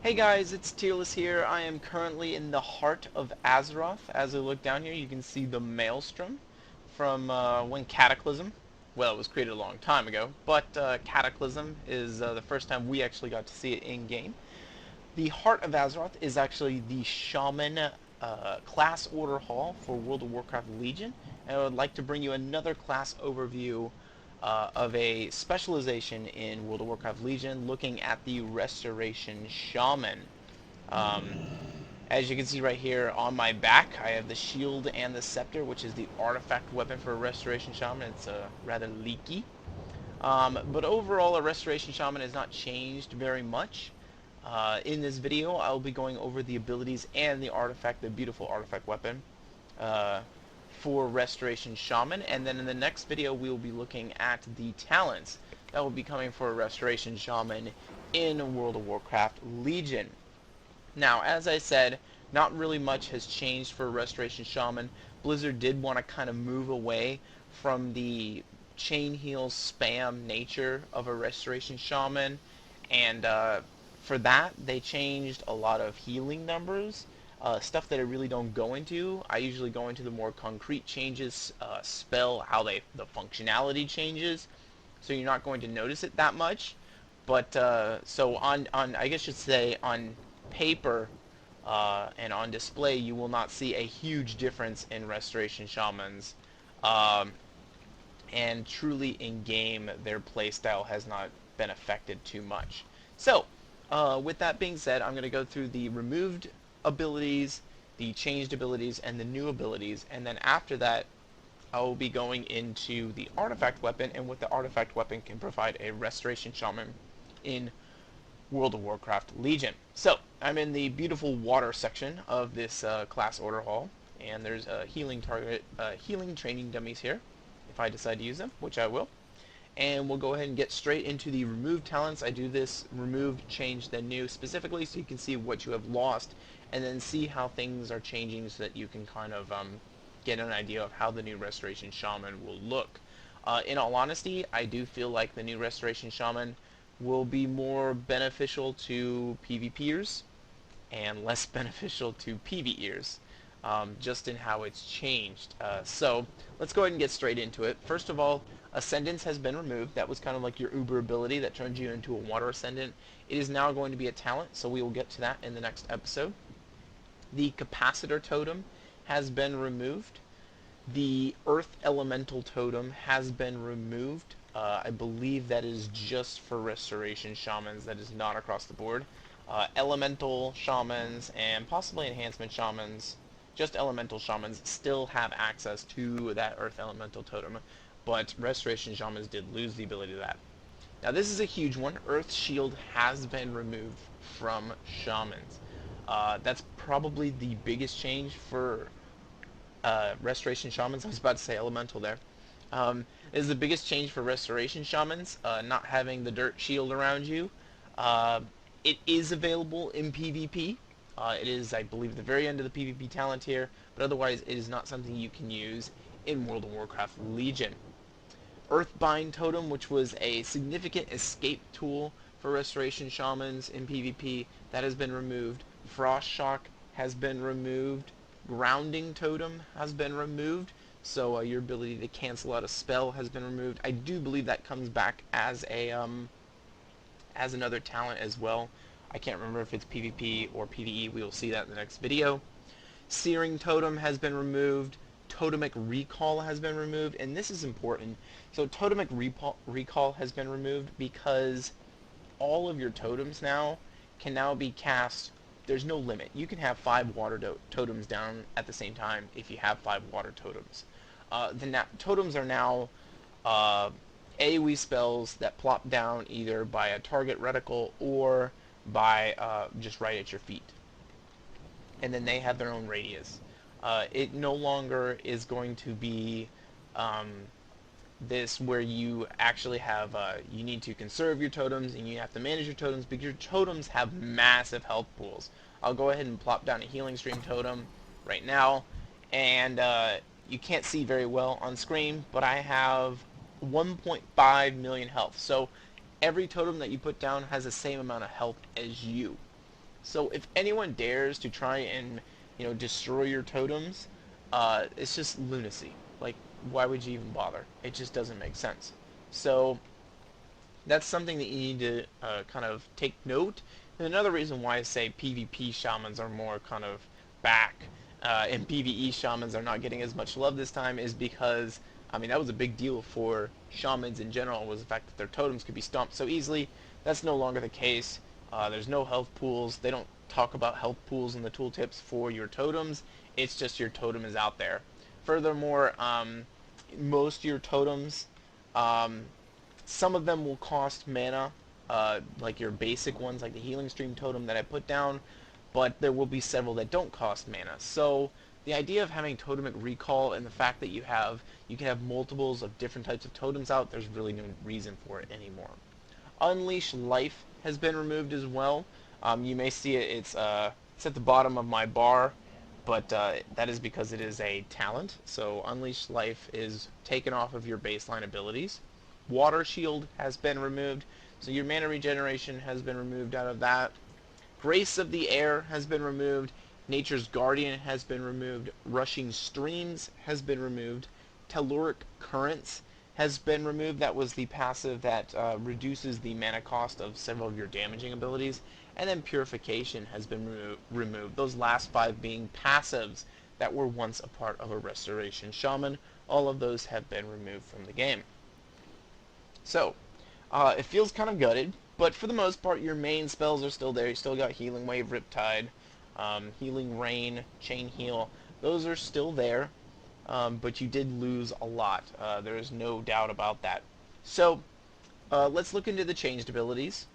Hey guys, it's Tearless here. I am currently in the heart of Azeroth. As I look down here, you can see the Maelstrom from when Cataclysm, well, it was created a long time ago, but Cataclysm is the first time we actually got to see it in-game. The heart of Azeroth is actually the Shaman class order hall for World of Warcraft Legion, and I would like to bring you another class overview of a specialization in World of Warcraft Legion, looking at the Restoration Shaman. Um, as you can see right here on my back, I have the shield and the scepter, which is the artifact weapon for a Restoration Shaman. It's rather leaky. But overall, a Restoration Shaman has not changed very much. In this video, I'll be going over the abilities and the artifact, the beautiful artifact weapon, uh, for Restoration Shaman, and then in the next video we will be looking at the talents that will be coming for a Restoration Shaman in World of Warcraft Legion. Now, as I said, not really much has changed for Restoration Shaman. Blizzard did want to kind of move away from the chain heal spam nature of a Restoration Shaman, and for that they changed a lot of healing numbers, stuff that I really don't go into. I usually go into the more concrete changes, how the functionality changes, so you're not going to notice it that much. But so on I guess you should say on paper and on display, you will not see a huge difference in Restoration Shamans. Um, and truly in game, their playstyle has not been affected too much. So, with that being said, I'm going to go through the removed abilities, the changed abilities, and the new abilities, and then after that, I will be going into the artifact weapon and what the artifact weapon can provide a Restoration Shaman in World of Warcraft Legion. So, I'm in the beautiful water section of this class order hall, and there's healing training dummies here, if I decide to use them, which I will. And we'll go ahead and get straight into the removed talents. I do this removed, change, then new specifically so you can see what you have lost, and then see how things are changing so that you can kind of get an idea of how the new Restoration Shaman will look. In all honesty, I do feel like the new Restoration Shaman will be more beneficial to PvPers and less beneficial to PvEers, just in how it's changed. So let's go ahead and get straight into it. First of all, Ascendance has been removed. That was kind of like your Uber ability that turns you into a Water Ascendant. It is now going to be a talent, so we will get to that in the next episode. The Capacitor Totem has been removed. The Earth Elemental Totem has been removed. I believe that is just for Restoration Shamans. That is not across the board. Elemental Shamans and possibly Enhancement Shamans, just Elemental Shamans, still have access to that Earth Elemental Totem, but Restoration Shamans did lose the ability to that. Now this is a huge one. Earth Shield has been removed from Shamans. That's probably the biggest change for Restoration Shamans. I was about to say Elemental there. Is the biggest change for Restoration Shamans, not having the dirt shield around you. It is available in PvP. It is, I believe, the very end of the PvP talent here, but otherwise it is not something you can use in World of Warcraft Legion. Earthbind Totem, which was a significant escape tool for Restoration Shamans in PvP, that has been removed. Frost Shock has been removed. Grounding Totem has been removed, so your ability to cancel out a spell has been removed. I do believe that comes back as a as another talent as well. I can't remember if it's PvP or PvE. We will see that in the next video. Searing Totem has been removed. Totemic Recall has been removed, and this is important. So Totemic Recall has been removed because all of your totems now can now be cast. There's no limit. You can have 5 water totems down at the same time if you have 5 water totems. The totems are now AoE spells that plop down either by a target reticle or by just right at your feet. And then they have their own radius. It no longer is going to be this where you actually have, you need to conserve your totems and you have to manage your totems because your totems have massive health pools. I'll go ahead and plop down a healing stream totem right now, and you can't see very well on screen, but I have 1.5 million health. So every totem that you put down has the same amount of health as you. So if anyone dares to try and, destroy your totems, it's just lunacy. Like, why would you even bother? It just doesn't make sense. So that's something that you need to kind of take note. And another reason why I say PvP shamans are more kind of back, and PvE shamans are not getting as much love this time is because, I mean, that was a big deal for shamans in general, was the fact that their totems could be stomped so easily. That's no longer the case. There's no health pools. They don't talk about health pools in the tooltips for your totems. It's just your totem is out there. Furthermore, most of your totems, um, some of them will cost mana, like your basic ones, like the Healing Stream Totem that I put down, but there will be several that don't cost mana. So the idea of having totemic recall and the fact that you can have multiples of different types of totems out, there's really no reason for it anymore. Unleash Life has been removed as well. You may see it, it's at the bottom of my bar, but that is because it is a talent. So Unleash Life is taken off of your baseline abilities. Water Shield has been removed, so your mana regeneration has been removed out of that. Grace of the Air has been removed. Nature's Guardian has been removed. Rushing Streams has been removed. Telluric Currents has been removed. That was the passive that reduces the mana cost of several of your damaging abilities. And then Purification has been removed. Those last 5 being passives that were once a part of a Restoration Shaman. All of those have been removed from the game. So, it feels kind of gutted, but for the most part, your main spells are still there. You still got Healing Wave, Riptide, Healing Rain, Chain Heal. Those are still there, but you did lose a lot. There is no doubt about that. So, let's look into the changed abilities,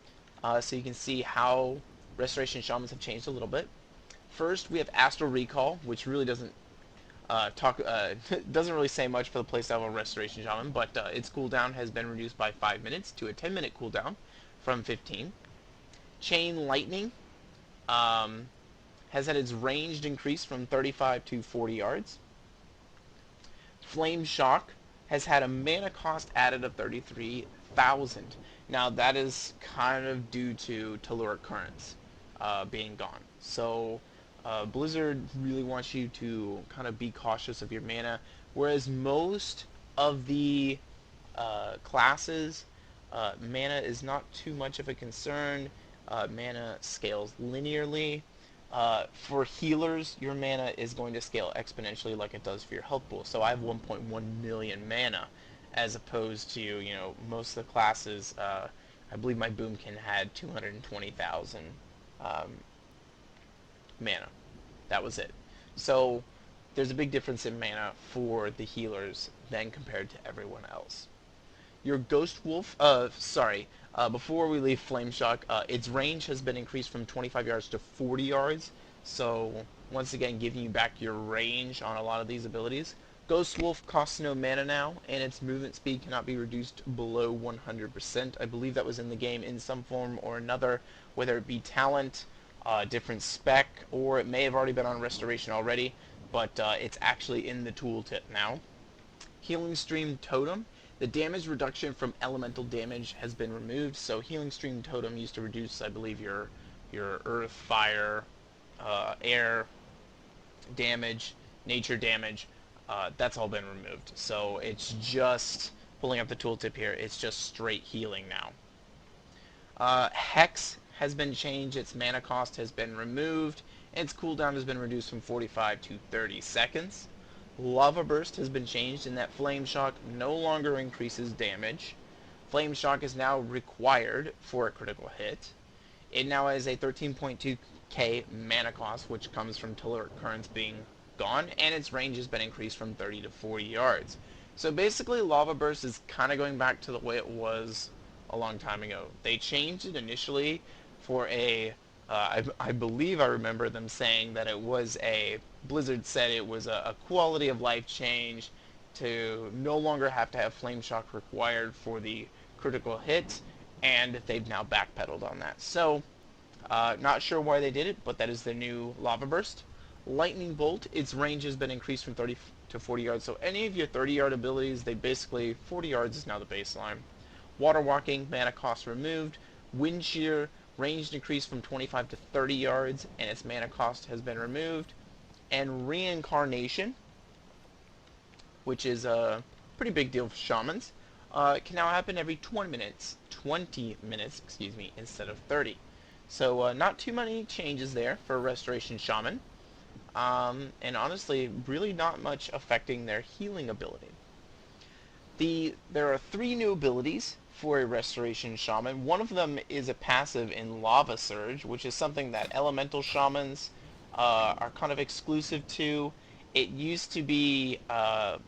so you can see how Restoration Shamans have changed a little bit. First, we have Astral Recall, which really doesn't doesn't really say much for the playstyle of Restoration Shaman, but its cooldown has been reduced by 5 minutes to a 10-minute cooldown from 15. Chain Lightning has had its range increased from 35 to 40 yards. Flame Shock has had a mana cost added of 33,000. Now that is kind of due to Telluric Currents being gone. So Blizzard really wants you to kind of be cautious of your mana, whereas most of the classes, mana is not too much of a concern. Mana scales linearly. For healers, your mana is going to scale exponentially like it does for your health pool. So I have 1.1 million mana, as opposed to, most of the classes, I believe my Boomkin had 220,000 mana. That was it. So there's a big difference in mana for the healers than compared to everyone else. Your Ghost Wolf, before we leave Flame Shock, its range has been increased from 25 yards to 40 yards. So once again, giving you back your range on a lot of these abilities. Ghost Wolf costs no mana now, and its movement speed cannot be reduced below 100%. I believe that was in the game in some form or another, whether it be talent, different spec, or it may have already been on Restoration already, but it's actually in the tooltip now. Healing Stream Totem. The damage reduction from elemental damage has been removed, so Healing Stream Totem used to reduce, I believe, your earth, fire, air damage, nature damage. That's all been removed. So it's just, pulling up the tooltip here, it's just straight healing now. Hex has been changed, its mana cost has been removed, its cooldown has been reduced from 45 to 30 seconds. Lava Burst has been changed in that Flame Shock no longer increases damage. Flame Shock is now required for a critical hit. It now has a 13.2k mana cost, which comes from Telluric Currents being gone, and its range has been increased from 30 to 40 yards. So basically, Lava Burst is kind of going back to the way it was a long time ago. They changed it initially for I believe I remember them saying that it was Blizzard said it was a quality of life change to no longer have to have Flame Shock required for the critical hit, and they've now backpedaled on that. So, not sure why they did it, but that is the new Lava Burst. Lightning Bolt, its range has been increased from 30 to 40 yards, so any of your 30-yard abilities, 40 yards is now the baseline. Water Walking, mana cost removed. Wind Shear, Range decreased from 25 to 30 yards, and its mana cost has been removed. And Reincarnation, which is a pretty big deal for shamans, can now happen every 20 minutes, excuse me, instead of 30. So not too many changes there for Restoration Shaman, and honestly, really not much affecting their healing ability. There are 3 new abilities for a Restoration Shaman. One of them is a passive in Lava Surge, which is something that Elemental Shamans are kind of exclusive to. It used to be, I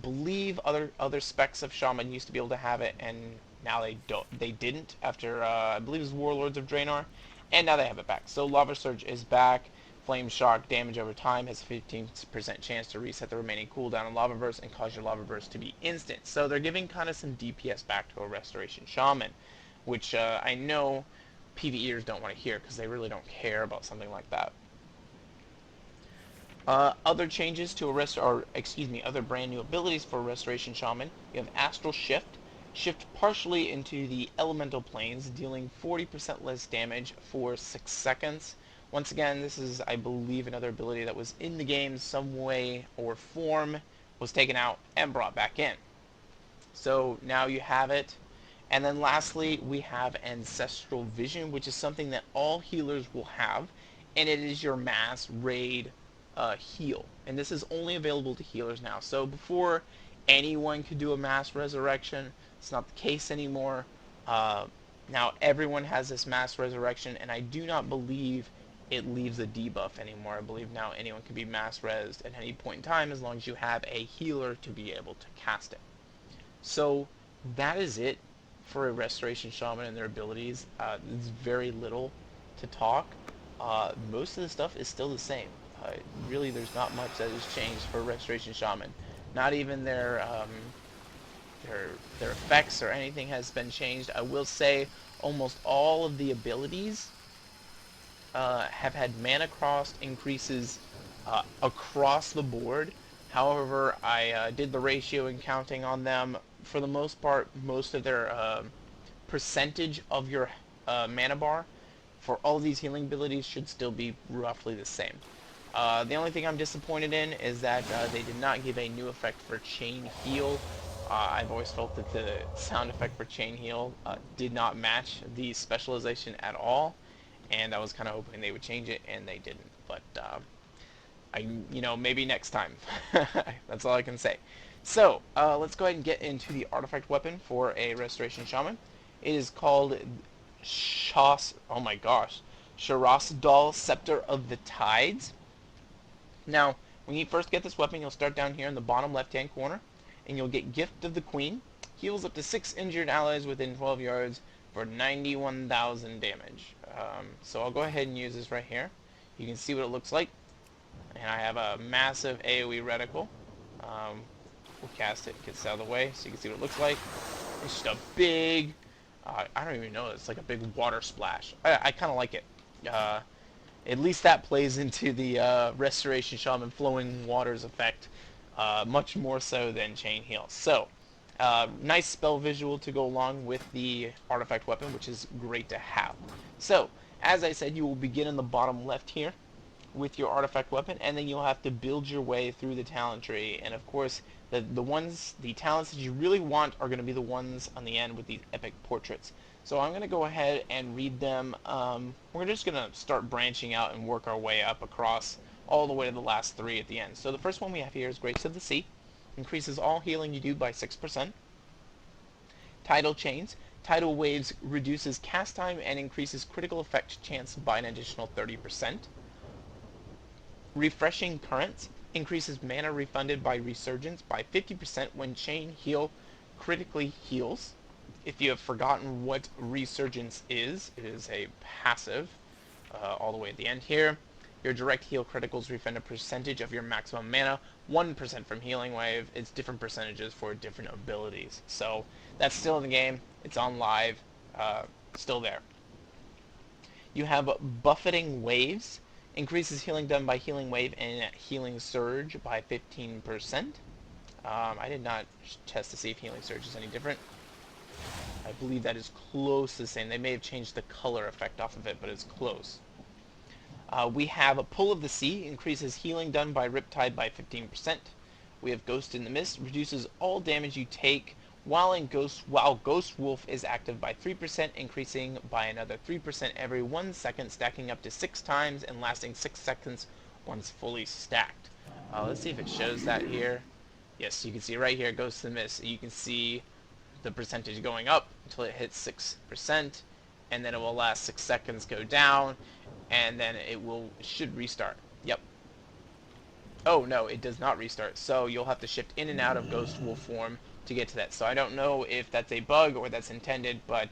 believe, other specs of Shaman used to be able to have it, and now they don't. They didn't after I believe it was Warlords of Draenor, and now they have it back. So Lava Surge is back. Flame Shock, damage over time, has a 15% chance to reset the remaining cooldown on Lava Burst and cause your Lava Burst to be instant. So they're giving kind of some DPS back to a Restoration Shaman, which I know PvEers don't want to hear because they really don't care about something like that. Other changes to other brand new abilities for Restoration Shaman. You have Astral Shift. Shift partially into the elemental planes, dealing 40% less damage for 6 seconds. Once again, this is, I believe, another ability that was in the game some way or form, was taken out and brought back in. So now you have it. And then lastly, we have Ancestral Vision, which is something that all healers will have, and it is your mass raid heal. And this is only available to healers now. So before, anyone could do a mass resurrection. It's not the case anymore. Now everyone has this mass resurrection, and I do not believe it leaves a debuff anymore. I believe now anyone can be mass rezzed at any point in time as long as you have a healer to be able to cast it. So that is it for a Restoration Shaman and their abilities. There's very little to talk. Most of the stuff is still the same. Really, there's not much that has changed for Restoration Shaman. Not even their effects or anything has been changed. I will say almost all of the abilities have had mana cost increases across the board. However, I did the ratio and counting on them. For the most part, most of their percentage of your mana bar for all of these healing abilities should still be roughly the same. The only thing I'm disappointed in is that they did not give a new effect for Chain Heal. I've always felt that the sound effect for Chain Heal did not match the specialization at all, and I was kind of hoping they would change it, and they didn't. But maybe next time. That's all I can say. So let's go ahead and get into the artifact weapon for a Restoration Shaman. It is called Sharasdal Scepter of the Tides. Now, when you first get this weapon, you'll start down here in the bottom left-hand corner, and you'll get Gift of the Queen. Heals up to 6 injured allies within 12 yards for 91,000 damage. So I'll go ahead and use this right here. You can see what it looks like. And I have a massive AoE reticle. We'll cast it, gets out of the way, so you can see what it looks like. It's just a big, I don't even know, it's like a big water splash. I kind of like it. At least that plays into the Restoration Shaman Flowing Waters effect much more so than Chain Heal. So, nice spell visual to go along with the artifact weapon, which is great to have. So, as I said, you will begin in the bottom left here with your artifact weapon, and then you'll have to build your way through the talent tree. And of course, the talents that you really want are going to be the ones on the end with these epic portraits. So I'm going to go ahead and read them. We're just going to start branching out and work our way up across all the way to the last 3 at the end. So the first one we have here is Grapes of the Sea. Increases all healing you do by 6%. Tidal Chains. Tidal Waves reduces cast time and increases critical effect chance by an additional 30%. Refreshing Currents increases mana refunded by Resurgence by 50% when Chain Heal critically heals. If you have forgotten what Resurgence is, it is a passive all the way at the end here. Your direct heal criticals refund a percentage of your maximum mana, 1% from Healing Wave. It's different percentages for different abilities. So that's still in the game. It's on live. Still there. You have Buffeting Waves. Increases healing done by Healing Wave and Healing Surge by 15%. I did not test to see if Healing Surge is any different. I believe that is close to the same. They may have changed the color effect off of it, but it's close. We have a Pull of the Sea, increases healing done by Riptide by 15%. We have Ghost in the Mist, reduces all damage you take while Ghost Wolf is active by 3%, increasing by another 3% every 1 second, stacking up to 6 times and lasting 6 seconds once fully stacked. Let's see if it shows that here. Yes, you can see right here, Ghost in the Mist. You can see the percentage going up until it hits 6%, and then it will last 6 seconds, go down, and then should restart. Yep. Oh no, it does not restart. So you'll have to shift in and out of Ghost Wolf form to get to that. So I don't know if that's a bug or that's intended, but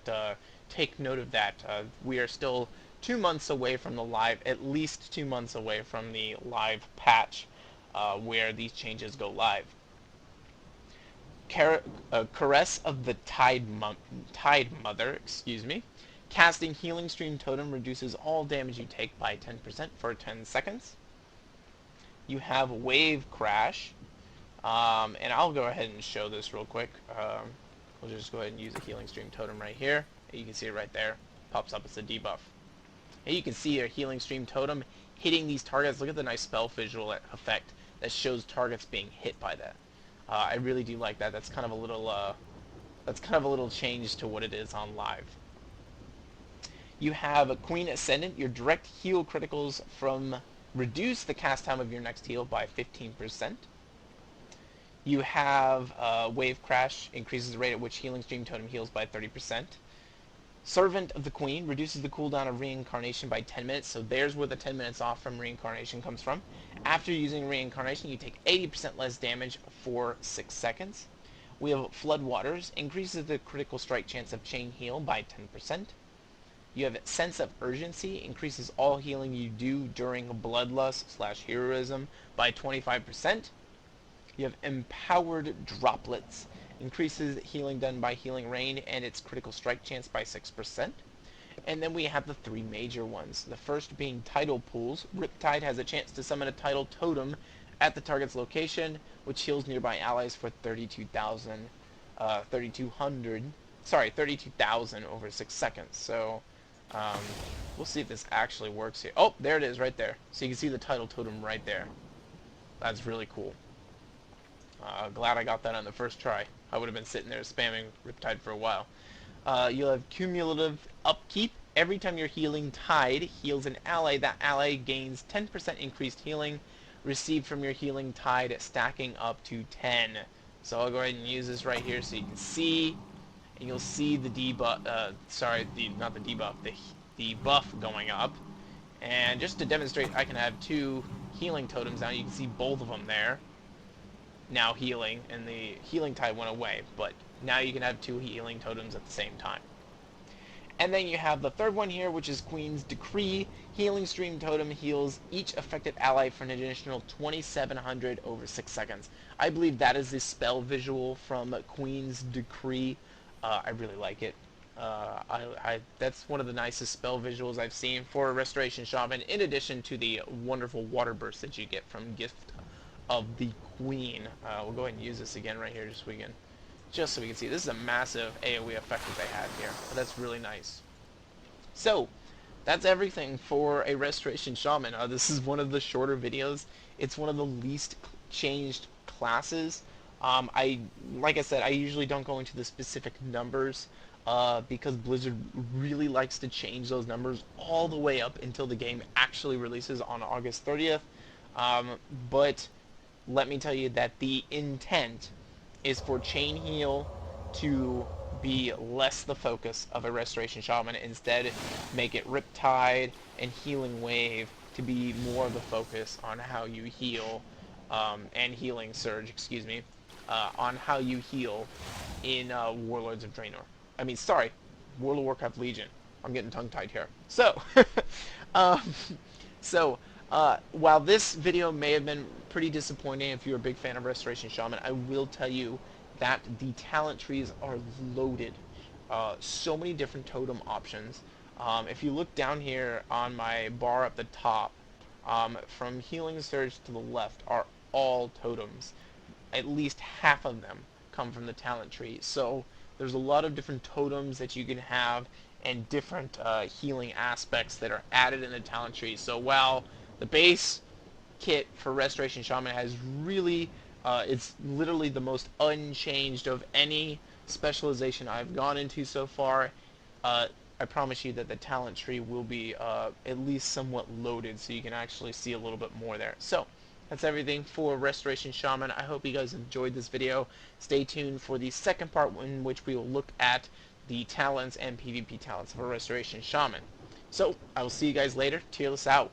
take note of that. We are still 2 months away from the live, at least 2 months away from the live patch where these changes go live. Caress of the Tide Mother, excuse me. Casting Healing Stream Totem reduces all damage you take by 10% for 10 seconds. You have Wave Crash, and I'll go ahead and show this real quick. We'll just go ahead and use a Healing Stream Totem right here. You can see it right there. Pops up as a debuff. And you can see a Healing Stream Totem hitting these targets. Look at the nice spell visual effect that shows targets being hit by that. I really do like that. That's kind of a little change to what it is on live. You have a Queen Ascendant. Your direct heal criticals reduce the cast time of your next heal by 15%. You have Wave Crash, increases the rate at which Healing Stream Totem heals by 30%. Servant of the Queen reduces the cooldown of Reincarnation by 10 minutes, so there's where the 10 minutes off from Reincarnation comes from. After using Reincarnation, you take 80% less damage for 6 seconds. We have Floodwaters, increases the critical strike chance of Chain Heal by 10%. You have Sense of Urgency, increases all healing you do during Bloodlust/Heroism by 25%. You have Empowered Droplets, increases healing done by Healing Rain and its critical strike chance by 6%. And then we have the three major ones. The first being Tidal Pools. Riptide has a chance to summon a Tidal Totem at the target's location, which heals nearby allies for 32,000 over 6 seconds. So we'll see if this actually works here. Oh, there it is right there. So you can see the Tidal Totem right there. That's really cool. Glad I got that on the first try. I would have been sitting there spamming Riptide for a while. You'll have Cumulative Upkeep. Every time your Healing Tide heals an ally, that ally gains 10% increased healing received from your Healing Tide, stacking up to 10. So I'll go ahead and use this right here so you can see. And you'll see the debuff, the buff going up. And just to demonstrate, I can have two Healing Totems now. You can see both of them there. Now healing, and the Healing Tide went away, but now you can have two Healing Totems at the same time. And then you have the third one here, which is Queen's Decree. Healing Stream Totem heals each affected ally for an additional 2,700 over 6 seconds. I believe that is the spell visual from Queen's Decree. I really like it. That's one of the nicest spell visuals I've seen for a Restoration Shaman, in addition to the wonderful water burst that you get from Gift of the Queen. We'll go ahead and use this again right here just so we can see. This is a massive AoE effect that they have here, but that's really nice. So that's everything for a Restoration Shaman. This is one of the shorter videos. It's one of the least changed classes. Like I said, I usually don't go into the specific numbers because Blizzard really likes to change those numbers all the way up until the game actually releases on August 30th. But let me tell you that the intent is for Chain Heal to be less the focus of a Restoration Shaman. Instead, make it Riptide and Healing Wave to be more of the focus on how you heal, and Healing Surge, excuse me, on how you heal in Warlords of Draenor. World of Warcraft Legion. I'm getting tongue-tied here. So, while this video may have been pretty disappointing if you're a big fan of Restoration Shaman, I will tell you that the talent trees are loaded. So many different totem options. If you look down here on my bar up the top, from Healing Surge to the left are all totems. At least half of them come from the talent tree. So There's a lot of different totems that you can have and different healing aspects that are added in the talent tree. So while the base kit for Restoration Shaman has really, it's literally the most unchanged of any specialization I've gone into so far. I promise you that the talent tree will be at least somewhat loaded, so you can actually see a little bit more there. So that's everything for Restoration Shaman. I hope you guys enjoyed this video. Stay tuned for the second part in which we will look at the talents and PvP talents for Restoration Shaman. So I will see you guys later. Tearless out.